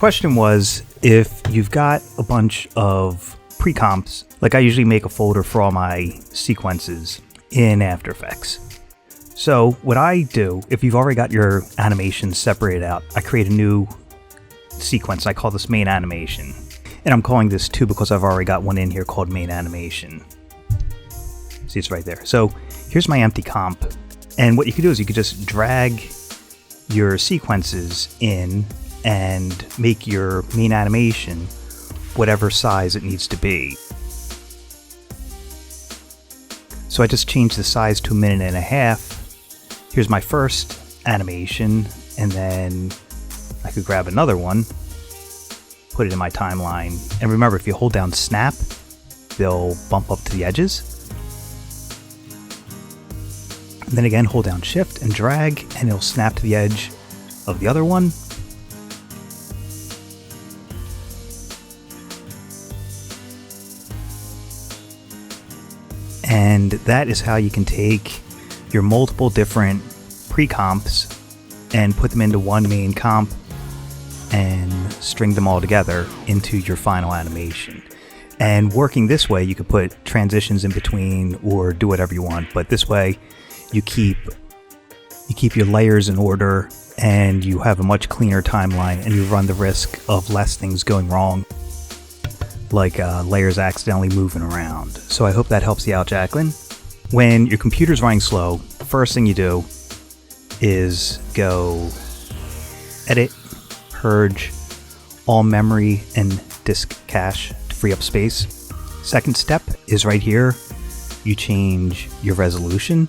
question was, if you've got a bunch of precomps, like I usually make a folder for all my sequences in After Effects. So what I do, if you've already got your animations separated out, I create a new sequence. I call this main animation. And I'm calling this 2 because I've already got one in here called main animation. See, it's right there. So here's my empty comp. And what you can do is you could just drag your sequences in and make your main animation whatever size it needs to be. So I just changed the size to 1.5 minutes. Here's my first animation, and then I could grab another one, put it in my timeline, and remember, if you hold down snap, they'll bump up to the edges. And then again, hold down shift and drag, and it'll snap to the edge of the other one. And that is how you can take your multiple different precomps and put them into one main comp and string them all together into your final animation. And working this way, you could put transitions in between or do whatever you want, but this way you keep your layers in order and you have a much cleaner timeline, and you run the risk of less things going wrong, like layers accidentally moving around. So I hope that helps you out, Jacqueline. When your computer's running slow, the first thing you do is go Edit, Purge, All Memory and Disk Cache to free up space. Second step is right here. You change your resolution.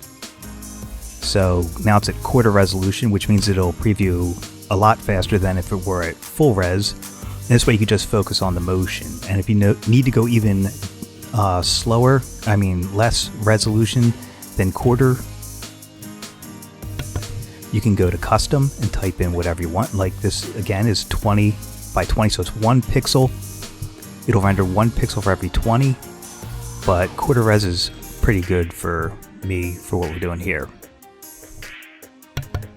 So now it's at quarter resolution, which means it'll preview a lot faster than if it were at full res. And this way you can just focus on the motion. And if you need to go even slower, less resolution than quarter, you can go to custom and type in whatever you want. Like this again is 20 by 20, so it's 1 pixel. It'll render 1 pixel for every 20, but quarter res is pretty good for me for what we're doing here.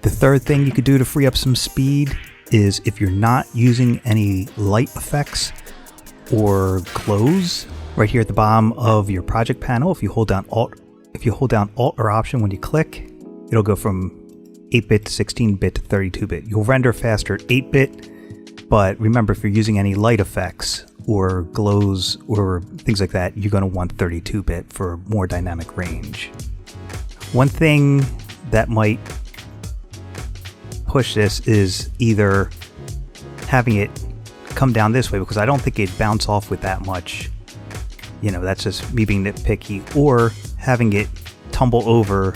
The third thing you could do to free up some speed is, if you're not using any light effects or glows, right here at the bottom of your project panel, if you hold down Alt or Option when you click, it'll go from 8-bit to 16-bit to 32-bit. You'll render faster at 8-bit, but remember, if you're using any light effects or glows or things like that, you're going to want 32-bit for more dynamic range. One thing that might push this is either having it come down this way, because I don't think it'd bounce off with that much. That's just me being nitpicky, or having it tumble over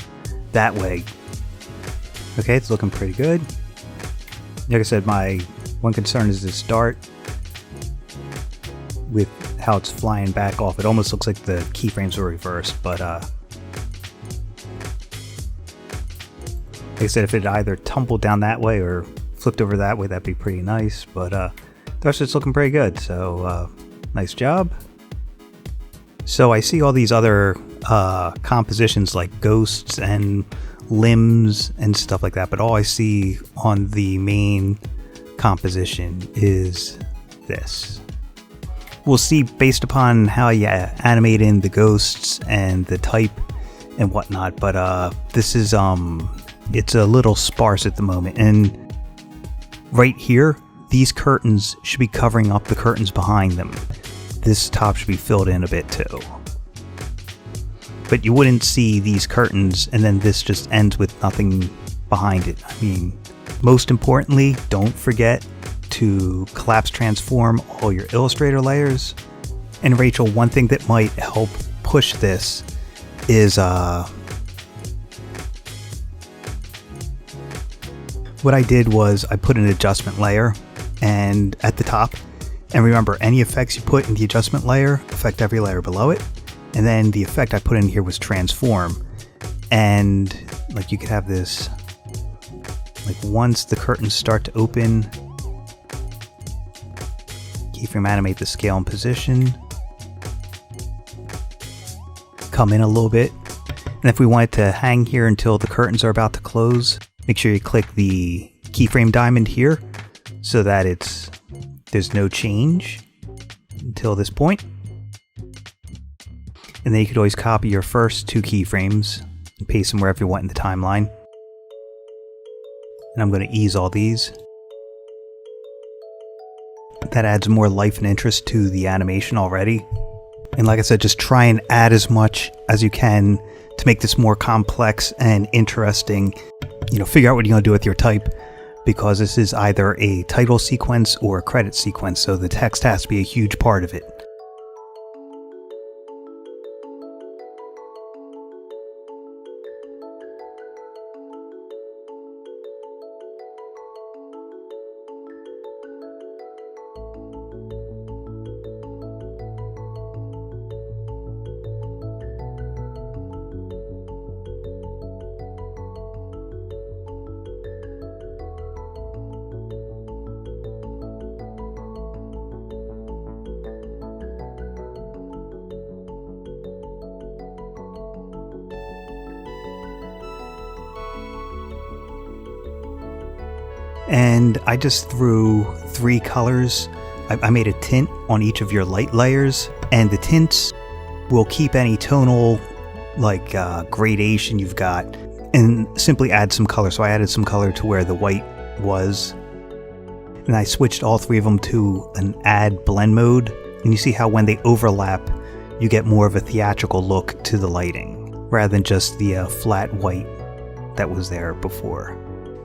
that way. Okay, it's looking pretty good. Like I said, my one concern is this dart with how it's flying back off. It almost looks like the keyframes are reversed, but like I said, if it either tumbled down that way or flipped over that way, that'd be pretty nice. But the rest of it's looking pretty good, so nice job. So I see all these other compositions like ghosts and limbs and stuff like that, but all I see on the main composition is this. We'll see based upon how you animate in the ghosts and the type and whatnot, but this is it's a little sparse at the moment. And right here, these curtains should be covering up the curtains behind them. This top should be filled in a bit too. But you wouldn't see these curtains and then this just ends with nothing behind it. Most importantly, don't forget to collapse transform all your Illustrator layers. And Rachel, one thing that might help push this is what I did was I put an adjustment layer and at the top, and remember, any effects you put in the adjustment layer affect every layer below it. And then the effect I put in here was transform. And like you could have this, like once the curtains start to open, keyframe animate the scale and position, come in a little bit. And if we want it to hang here until the curtains are about to close, make sure you click the keyframe diamond here so that it's there's no change until this point. And then you could always copy your first 2 keyframes and paste them wherever you want in the timeline. And I'm going to ease all these. That adds more life and interest to the animation already. And like I said, just try and add as much as you can to make this more complex and interesting. You know, figure out what you're going to do with your type, because this is either a title sequence or a credit sequence, so the text has to be a huge part of it. And I just threw 3 colors. I made a tint on each of your light layers, and the tints will keep any tonal gradation you've got and simply add some color. So I added some color to where the white was, and I switched all 3 of them to an add blend mode, and you see how when they overlap you get more of a theatrical look to the lighting rather than just the flat white that was there before.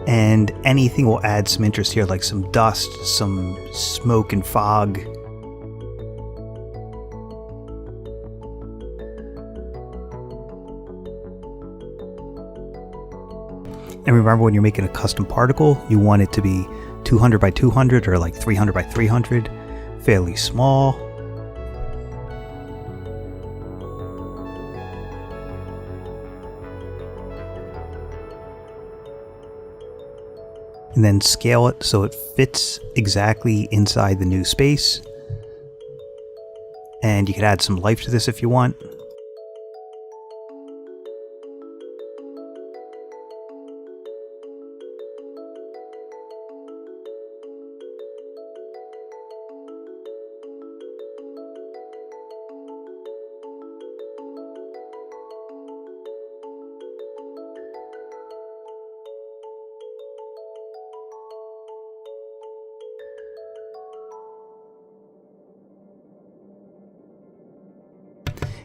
And anything will add some interest here, like some dust, some smoke and fog. And remember, when you're making a custom particle, you want it to be 200 by 200 or like 300 by 300, fairly small. And then scale it so it fits exactly inside the new space. And you could add some life to this if you want.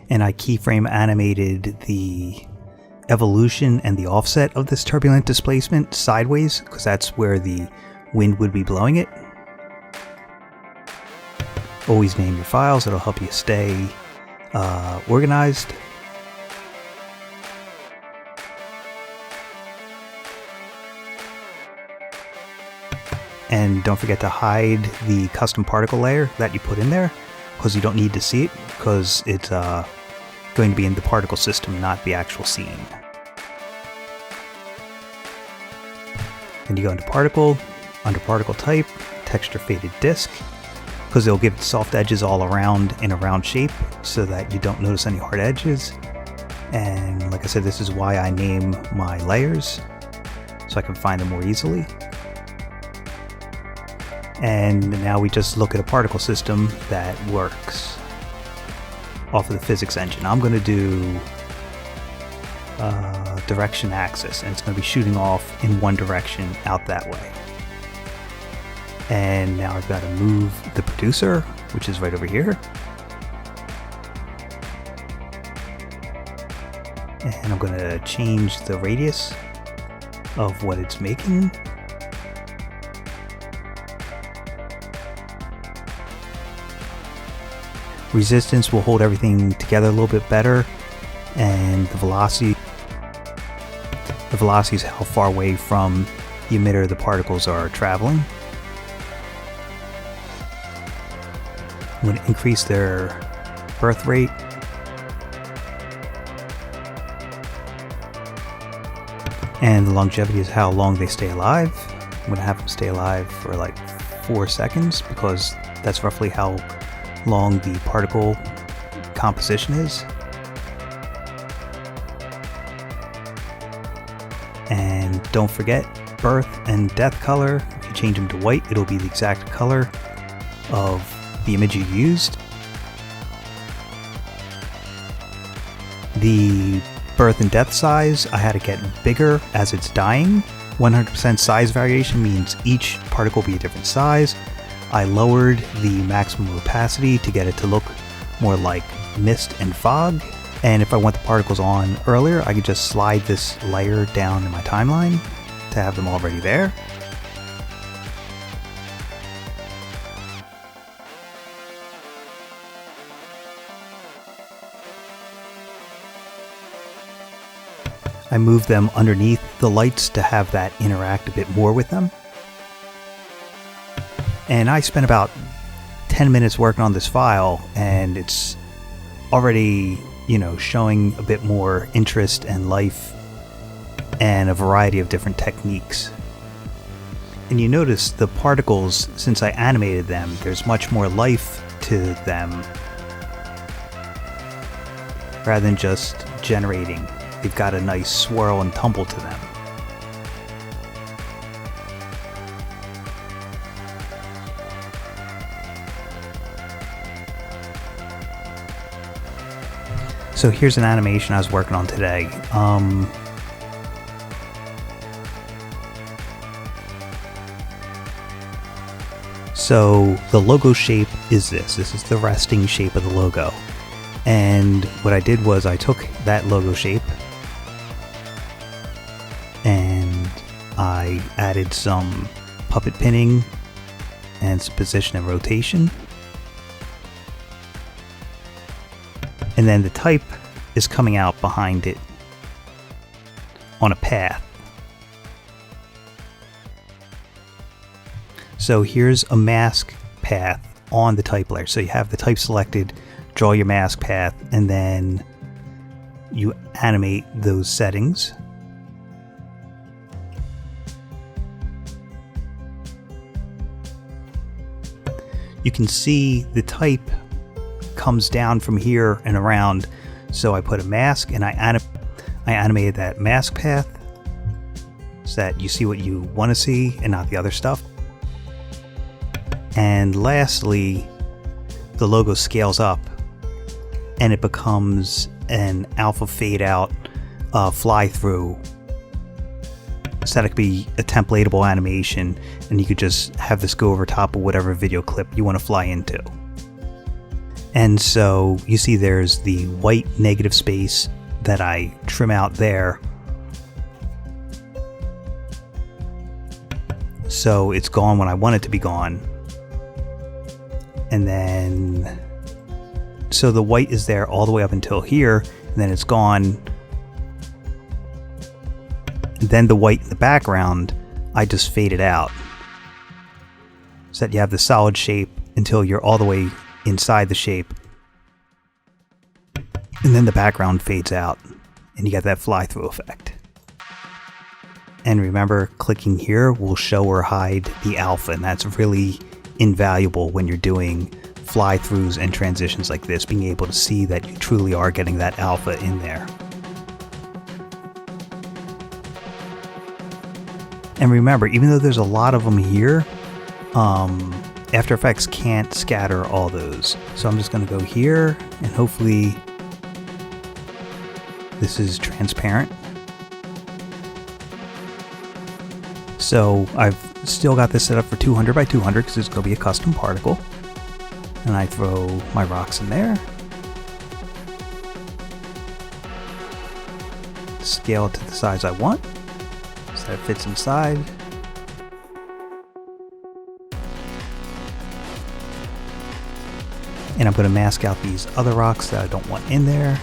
And I keyframe animated the evolution and the offset of this turbulent displacement sideways, because that's where the wind would be blowing it. Always name your files, it'll help you stay organized. And don't forget to hide the custom particle layer that you put in there, because you don't need to see it, because it's going to be in the particle system, not the actual scene. And you go into particle, under particle type, texture faded disk, because it'll give it soft edges all around in a round shape so that you don't notice any hard edges. And like I said, this is why I name my layers, so I can find them more easily. And now we just look at a particle system that works off of the physics engine. I'm going to do direction axis, and it's going to be shooting off in one direction out that way. And now I've got to move the producer, which is right over here. And I'm going to change the radius of what it's making. Resistance will hold everything together a little bit better, and the velocity is how far away from the emitter the particles are traveling. I'm going to increase their birth rate. And the longevity is how long they stay alive. I'm going to have them stay alive for like 4 seconds, because that's roughly how long the particle composition is. And don't forget birth and death color. If you change them to white, it'll be the exact color. of the image you used. The birth and death size, I had to get bigger as it's dying. 100% size variation means each particle will be a different size. I lowered the maximum opacity to get it to look more like mist and fog. And if I want the particles on earlier, I could just slide this layer down in my timeline to have them already there. I moved them underneath the lights to have that interact a bit more with them. And I spent about 10 minutes working on this file, and it's already, showing a bit more interest and life and a variety of different techniques. And you notice the particles, since I animated them, there's much more life to them rather than just generating. They've got a nice swirl and tumble to them. So here's an animation I was working on today. So the logo shape is this. This is the resting shape of the logo. And what I did was I took that logo shape and I added some puppet pinning and some position and rotation. And then the type is coming out behind it on a path. So here's a mask path on the type layer. So you have the type selected, draw your mask path, and then you animate those settings. You can see the type comes down from here and around, so I put a mask and I animated that mask path so that you see what you want to see and not the other stuff. And lastly, the logo scales up and it becomes an alpha fade out fly through, so that it could be a templatable animation and you could just have this go over top of whatever video clip you want to fly into. And so you see there's the white negative space that I trim out there. So it's gone when I want it to be gone. And then, so the white is there all the way up until here, and then it's gone. And then the white in the background, I just fade it out, so that you have the solid shape until you're all the way inside the shape. And then the background fades out, and you get that fly-through effect. And remember, clicking here will show or hide the alpha, and that's really invaluable when you're doing fly-throughs and transitions like this, being able to see that you truly are getting that alpha in there. And remember, even though there's a lot of them here, After Effects can't scatter all those. So I'm just going to go here, and hopefully this is transparent. So I've still got this set up for 200 by 200 because it's going to be a custom particle. And I throw my rocks in there. Scale it to the size I want, so that it fits inside. And I'm going to mask out these other rocks that I don't want in there.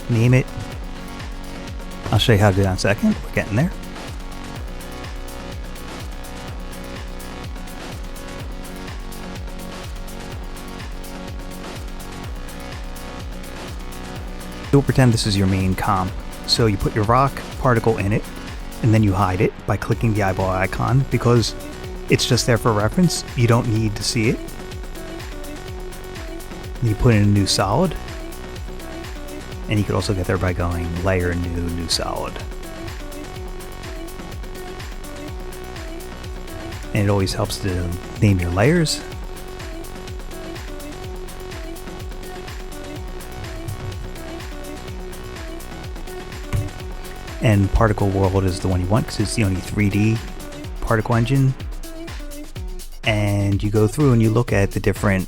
Name it. I'll show you how to do that in a second. We're getting there. We'll pretend this is your main comp. So you put your rock particle in it, and then you hide it by clicking the eyeball icon, because it's just there for reference. You don't need to see it. You put in a new solid, and you could also get there by going layer, new solid. And it always helps to name your layers. And Particle World is the one you want because it's the only 3D particle engine. And you go through and you look at the different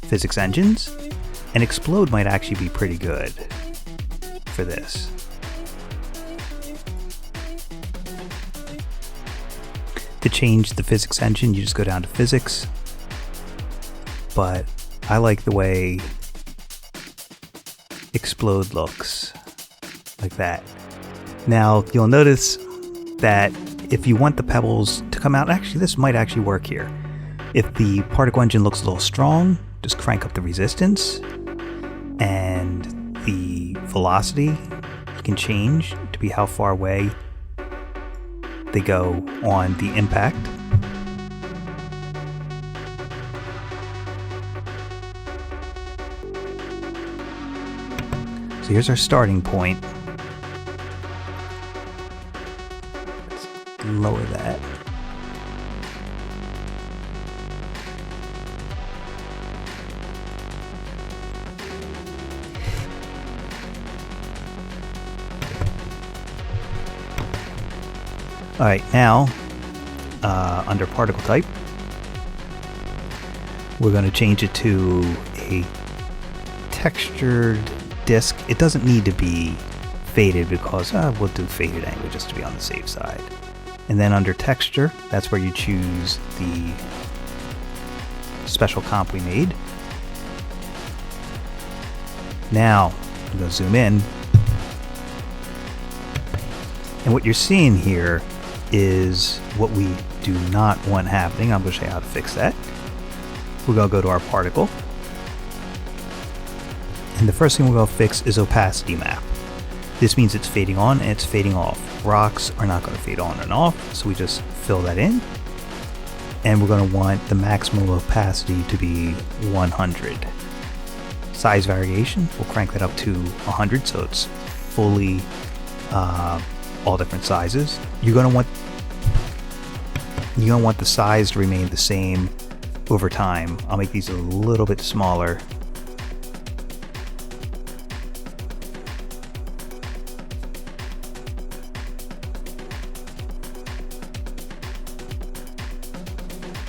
physics engines, and Explode might actually be pretty good for this. To change the physics engine, you just go down to physics, but I like the way Explode looks, like that. Now you'll notice that if you want the pebbles to come out, actually this might actually work here. If the particle engine looks a little strong, just crank up the resistance, and the velocity you can change to be how far away they go on the impact. So here's our starting point. Let's lower that. Alright, now, under particle type, we're going to change it to a textured disk. It doesn't need to be faded because we'll do faded anyway just to be on the safe side. And then under texture, that's where you choose the special comp we made. Now, I'm going to zoom in. And what you're seeing here is what we do not want happening. I'm going to show you how to fix that. We're going to go to our particle. And the first thing we're going to fix is Opacity Map. This means it's fading on and it's fading off. Rocks are not going to fade on and off, so we just fill that in. And we're going to want the maximum opacity to be 100. Size variation, we'll crank that up to 100 so it's fully all different sizes. You're going to want the size to remain the same over time. I'll make these a little bit smaller.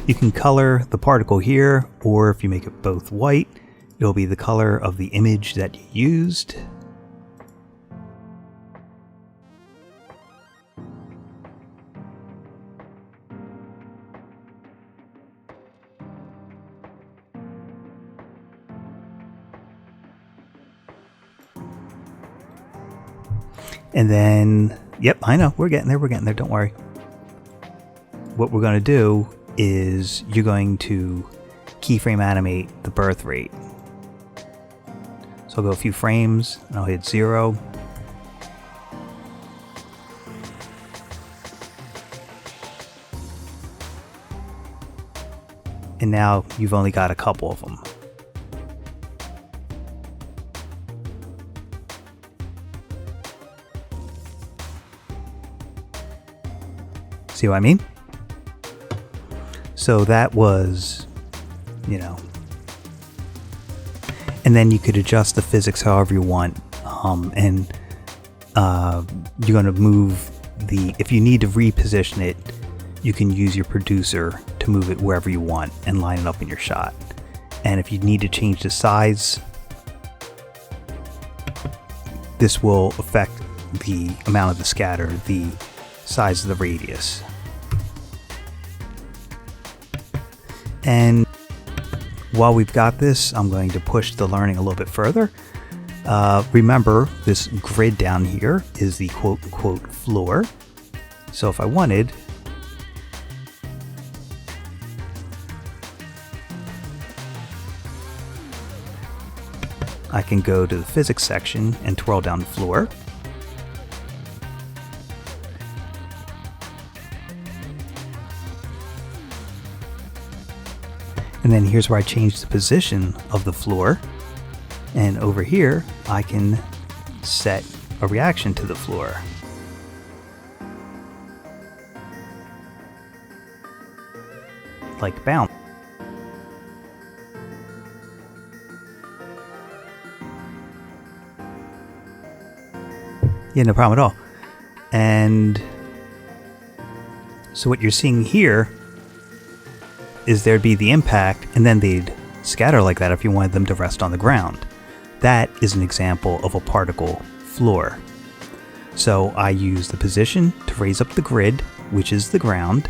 You can color the particle here, or if you make it both white, it'll be the color of the image that you used. And then, yep, I know, we're getting there, don't worry. What we're going to do is you're going to keyframe animate the birth rate. So I'll go a few frames and I'll hit 0. And now you've only got a couple of them. See what I mean? So that was, you know, and then you could adjust the physics however you want, and you're going to move the, if you need to reposition it, you can use your producer to move it wherever you want and line it up in your shot. And if you need to change the size, this will affect the amount of the scatter, the size of the radius. And while we've got this, I'm going to push the learning a little bit further. Remember, this grid down here is the quote-unquote floor. So if I wanted, I can go to the physics section and twirl down the floor. And then here's where I change the position of the floor. And over here, I can set a reaction to the floor. like bounce. Yeah, no problem at all. And so what you're seeing here is there'd be the impact, and then they'd scatter like that if you wanted them to rest on the ground. That is an example of a particle floor. So I use the position to raise up the grid, which is the ground,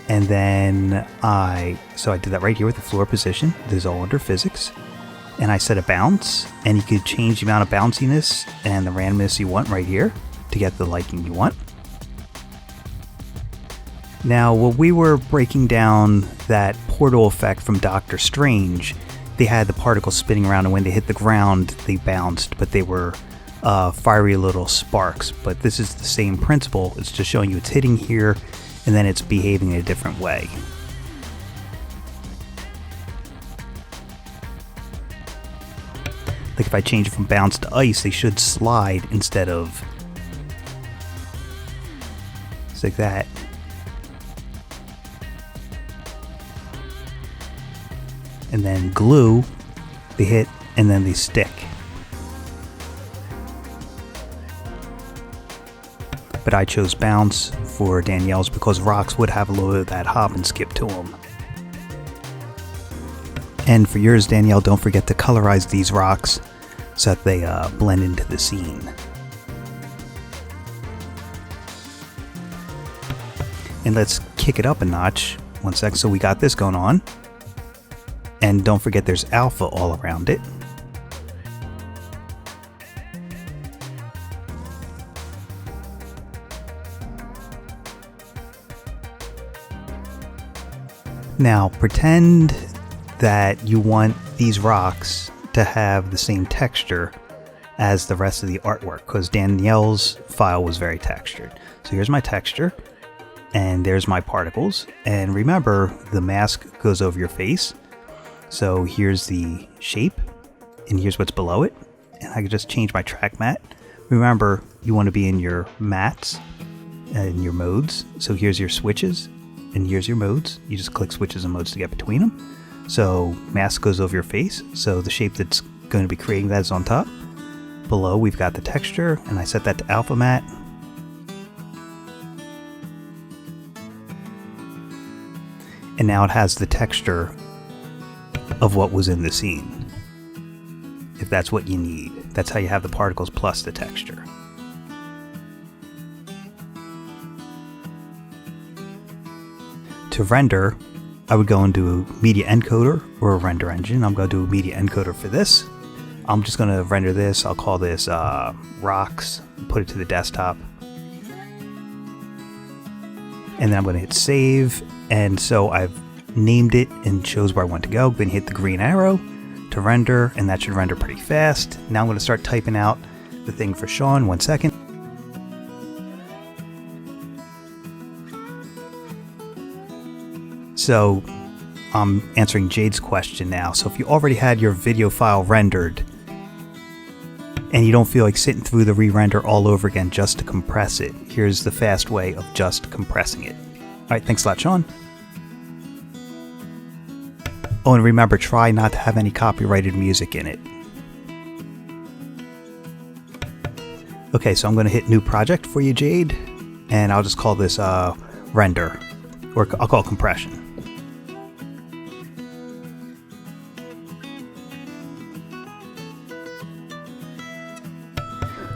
and then I did that right here with the floor position. This is all under physics. And I set a bounce, and you could change the amount of bounciness and the randomness you want right here to get the liking you want. Now, when we were breaking down that portal effect from Doctor Strange, they had the particles spinning around, and when they hit the ground, they bounced, but they were fiery little sparks. But this is the same principle. It's just showing you it's hitting here, and then it's behaving in a different way. Like if I change it from bounce to ice, they should slide instead of... It's like that. And then glue, they hit and then they stick. But I chose bounce for Danielle's because rocks would have a little bit of that hop and skip to them. And for yours, Danielle, don't forget to colorize these rocks so that they blend into the scene. And let's kick it up a notch. One sec, so we got this going on. And don't forget there's alpha all around it. Now pretend that you want these rocks to have the same texture as the rest of the artwork, because Danielle's file was very textured. So here's my texture, and there's my particles. And remember, the mask goes over your face. So here's the shape, and here's what's below it. And I can just change my track matte. Remember, you want to be in your mattes and your modes. So here's your switches, and here's your modes. You just click switches and modes to get between them. So mask goes over your face, so the shape that's going to be creating that is on top. Below we've got the texture, and I set that to alpha matte. And now it has the texture of what was in the scene. If that's what you need. That's how you have the particles plus the texture. To render, I would go into a Media Encoder or a render engine. I'm going to do a Media Encoder for this. I'm just going to render this. I'll call this rocks, put it to the desktop. And then I'm going to hit save. And so I've named it and chose where I want to go. I'm going to hit the green arrow to render, and that should render pretty fast. Now I'm going to start typing out the thing for Sean. 1 second. So I'm answering Jade's question now. So if you already had your video file rendered and you don't feel like sitting through the re-render all over again just to compress it, here's the fast way of just compressing it. Alright, thanks a lot, Sean. Oh, and remember, try not to have any copyrighted music in it. Okay, so I'm going to hit new project for you, Jade, and I'll just call this render, or I'll call it compression.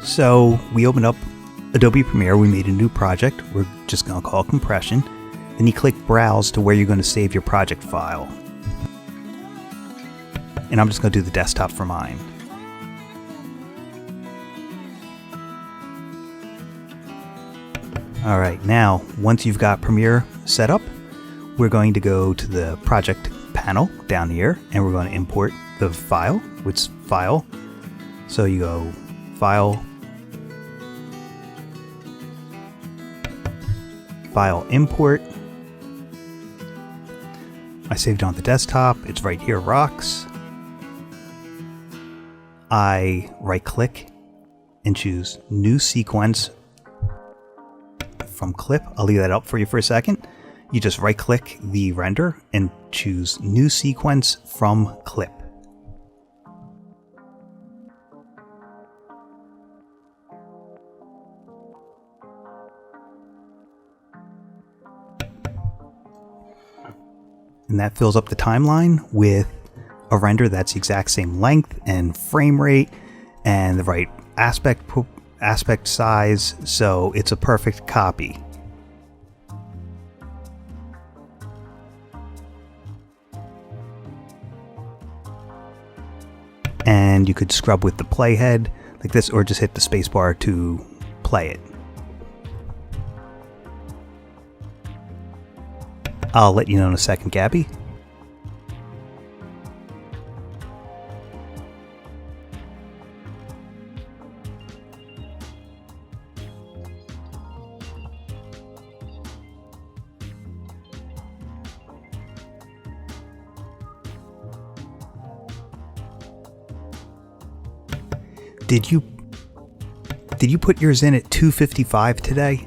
So we opened up Adobe Premiere, we made a new project, we're just going to call it compression. Then you click browse to where you're going to save your project file. And I'm just going to do the desktop for mine. Alright, now once you've got Premiere set up, we're going to go to the project panel down here, and we're going to import the file, which is file. So you go file, file import. I saved it on the desktop. It's right here, rocks. I right click and choose new sequence from clip. I'll leave that up for you for a second. you just right click the render and choose New Sequence from Clip. And that fills up the timeline with a render that's the exact same length and frame rate and the right aspect size, so it's a perfect copy. And you could scrub with the playhead like this, or just hit the spacebar to play it. I'll let you know in a second, Gabby. Did you put yours in at 255 today?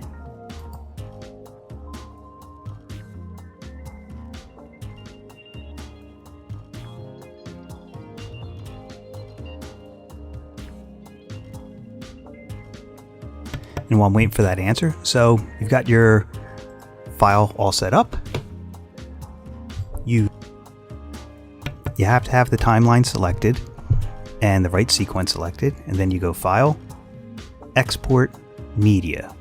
And while I'm waiting for that answer, so you've got your file all set up. You have to have the timeline selected and the right sequence selected, and then you go File, Export Media.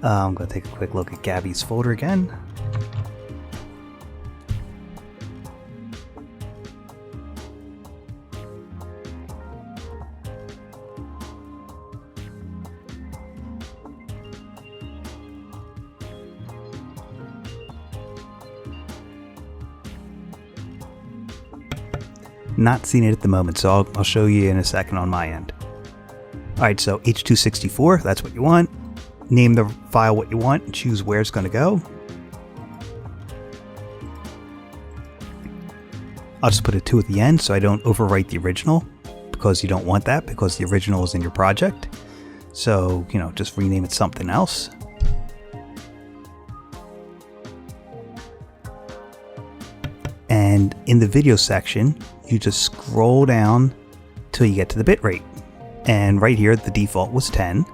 I'm going to take a quick look at Gabby's folder again. Not seeing it at the moment, so I'll show you in a second on my end. Alright, so H264, that's what you want. Name the file what you want and choose where it's going to go. I'll just put a 2 at the end so I don't overwrite the original, because you don't want that, because the original is in your project. So, just rename it something else. And in the video section, you just scroll down till you get to the bitrate. And right here, the default was 10.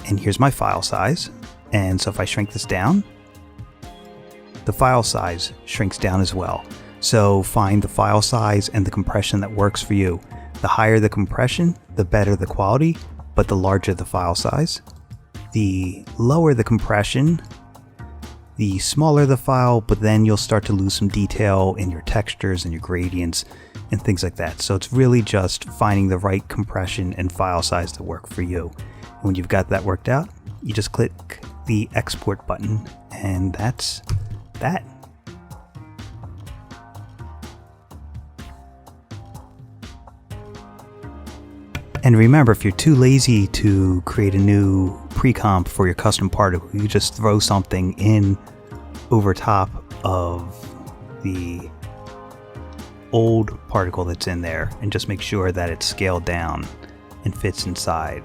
And here's my file size. And so if I shrink this down, the file size shrinks down as well. So find the file size and the compression that works for you. The higher the compression, the better the quality, but the larger the file size. The lower the compression, the smaller the file, but then you'll start to lose some detail in your textures and your gradients and things like that. So it's really just finding the right compression and file size to work for you. And when you've got that worked out, you just click the export button, and that's that. And remember, if you're too lazy to create a new pre-comp for your custom particle, you just throw something in over top of the old particle that's in there and just make sure that it's scaled down and fits inside.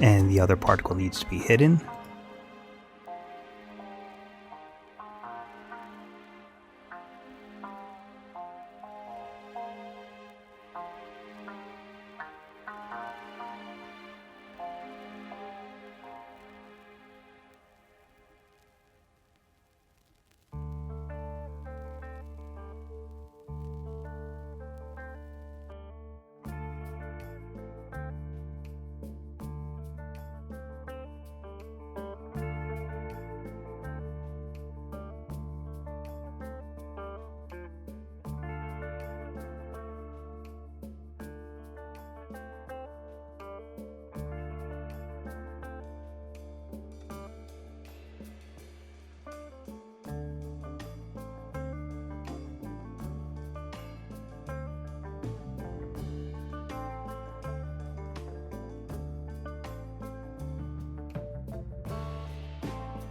And the other particle needs to be hidden.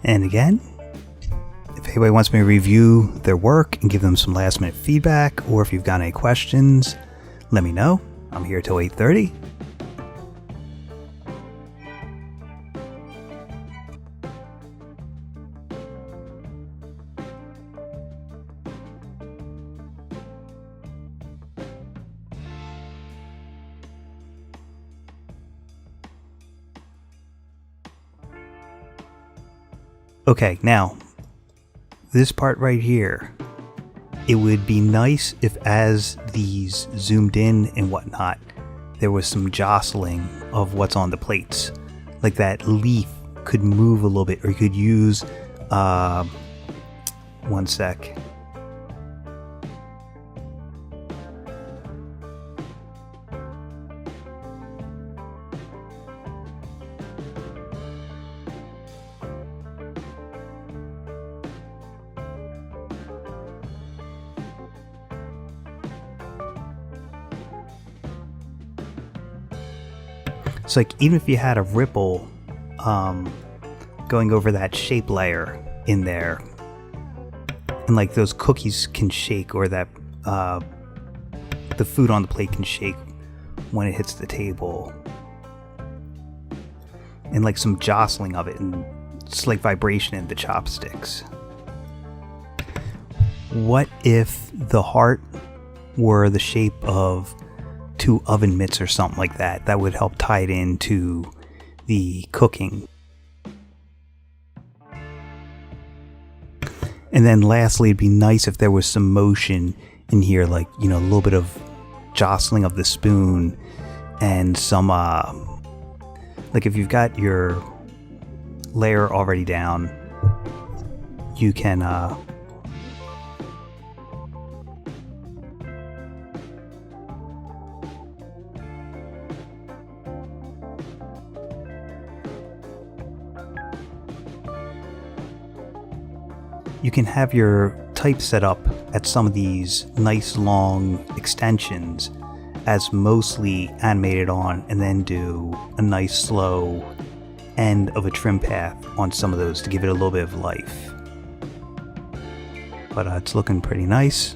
And again, if anybody wants me to review their work and give them some last minute feedback, or if you've got any questions, let me know. I'm here till 8:30. Okay, now, this part right here, it would be nice if as these zoomed in and whatnot, there was some jostling of what's on the plates. Like that leaf could move a little bit, or you could use, one sec. It's like, even if you had a ripple going over that shape layer in there, and like those cookies can shake, or that the food on the plate can shake when it hits the table, and like some jostling of it, and slight vibration in the chopsticks. What if the heart were the shape of 2 oven mitts or something like that? That would help tie it into the cooking. And then lastly, it'd be nice if there was some motion in here, like, you know, a little bit of jostling of the spoon, and some like if you've got your layer already down, you can you can have your type set up at some of these nice long extensions as mostly animated on, and then do a nice slow end of a trim path on some of those to give it a little bit of life. But it's looking pretty nice.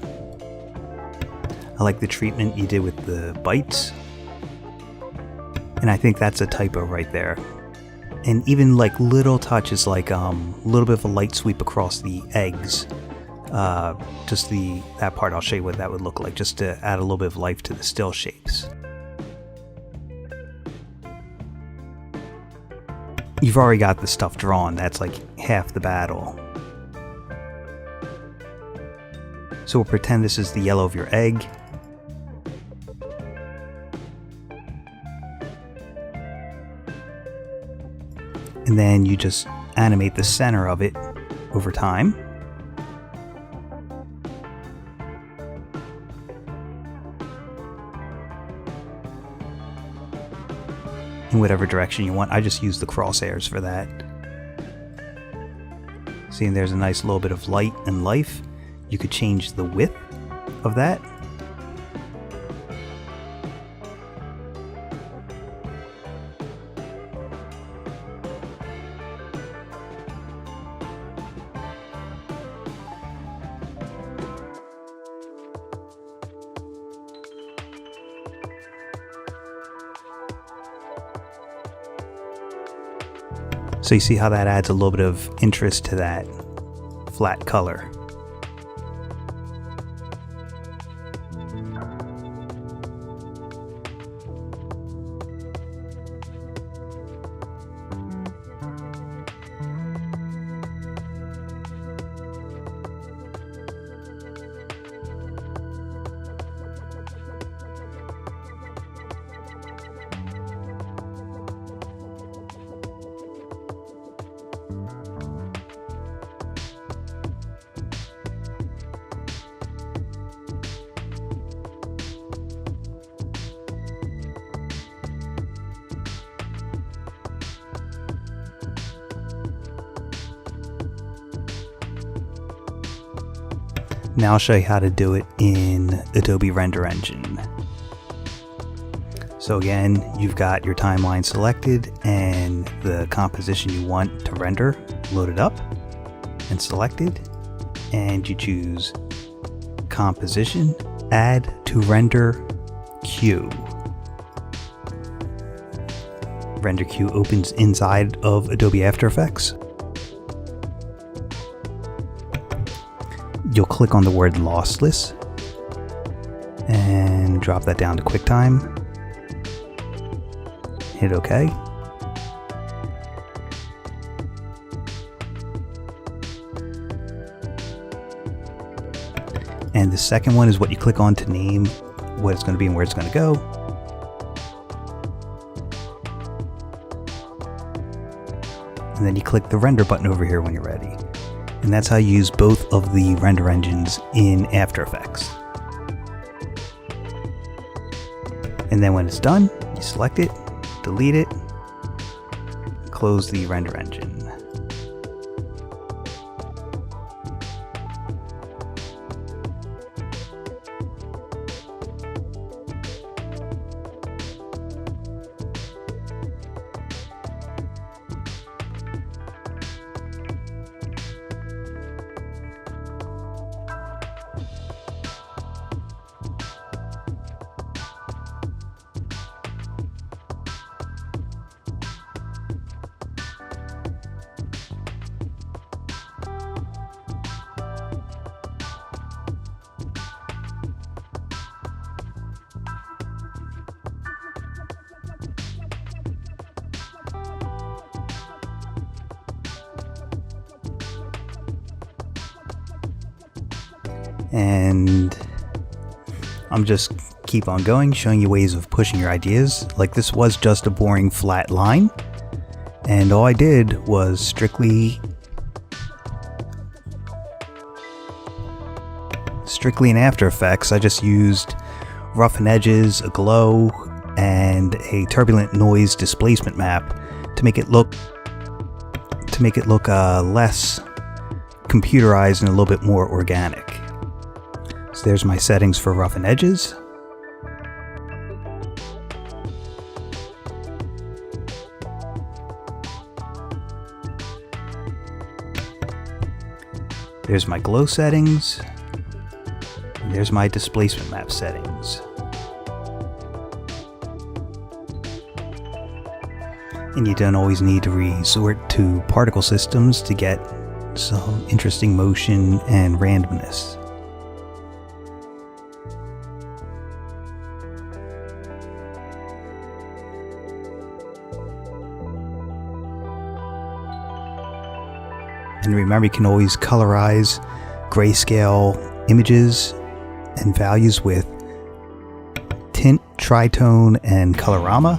I like the treatment you did with the bites, and I think that's a typo right there. And even like little touches, like a little bit of a light sweep across the eggs, just that part. I'll show you what that would look like, just to add a little bit of life to the still shapes. You've already got the stuff drawn. That's like half the battle. So we'll pretend this is the yellow of your egg. And then you just animate the center of it over time. In whatever direction you want. I just use the crosshairs for that. See, and there's a nice little bit of light and life. You could change the width of that. So you see how that adds a little bit of interest to that flat color. Now I'll show you how to do it in Adobe Render Engine. So again, you've got your timeline selected and the composition you want to render loaded up and selected, and you choose Composition, Add to Render Queue. Render Queue opens inside of Adobe After Effects. You'll click on the word lossless and drop that down to QuickTime. Hit OK. And the second one is what you click on to name what it's going to be and where it's going to go. And then you click the render button over here when you're ready. And that's how you use both of the render engines in After Effects. And then when it's done, you select it, delete it, close the render engine. And I'm just keep on going, showing you ways of pushing your ideas. Like this was just a boring flat line, and all I did was strictly in After Effects. I just used roughen edges, a glow, and a turbulent noise displacement map to make it look less computerized and a little bit more organic. So there's my settings for roughen edges. There's my glow settings. And there's my displacement map settings. And you don't always need to resort to particle systems to get some interesting motion and randomness. And remember, you can always colorize grayscale images and values with tint, tritone, and colorama.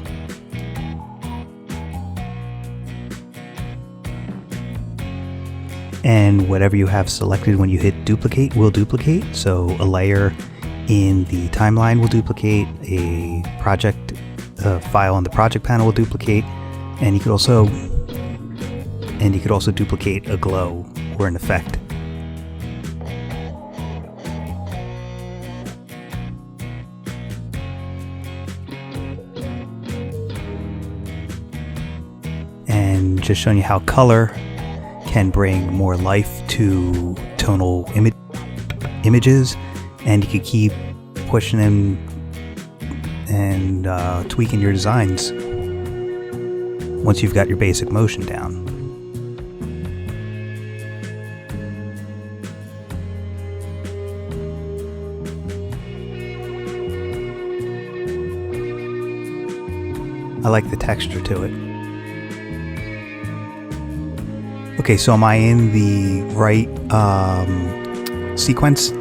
And whatever you have selected when you hit duplicate will duplicate. So a layer in the timeline will duplicate, a project file on the project panel will duplicate, and you could also duplicate a glow or an effect. And just showing you how color can bring more life to tonal images, and you can keep pushing them and tweaking your designs once you've got your basic motion down. I like the texture to it. Okay, so am I in the right sequence?